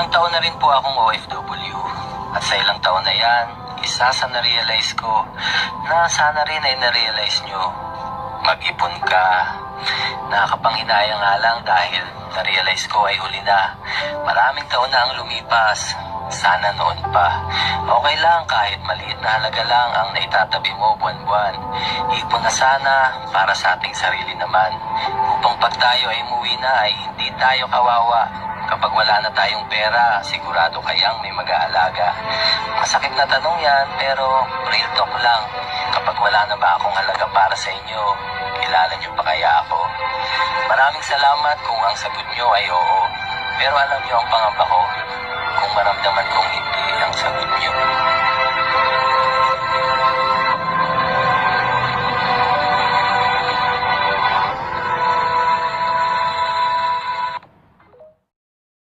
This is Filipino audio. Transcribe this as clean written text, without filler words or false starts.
Ilang taon na rin po akong OFW. At sa ilang taon na yan, isa sa na-realize ko na sana rin ay na-realize nyo. Mag-ipon ka. Nakakapanghinayang nga lang dahil na-realize ko ay huli na. Maraming taon na ang lumipas. Sana noon pa. Okay lang kahit maliit na halaga lang ang naitatabi mo buwan-buwan. Ipon na sana para sa ating sarili naman. Upang pag tayo ay umuwi na ay hindi tayo kawawa. Kapag wala na tayong pera, sigurado kayang may mag-aalaga. Masakit na tanong yan, pero real talk lang. Kapag wala na ba akong halaga para sa inyo, kilala niyo pa kaya ako? Maraming salamat kung ang sagot niyo ay oo. Pero alam niyo ang pangamba ko, kung maramdaman kong hindi ang sagot niyo.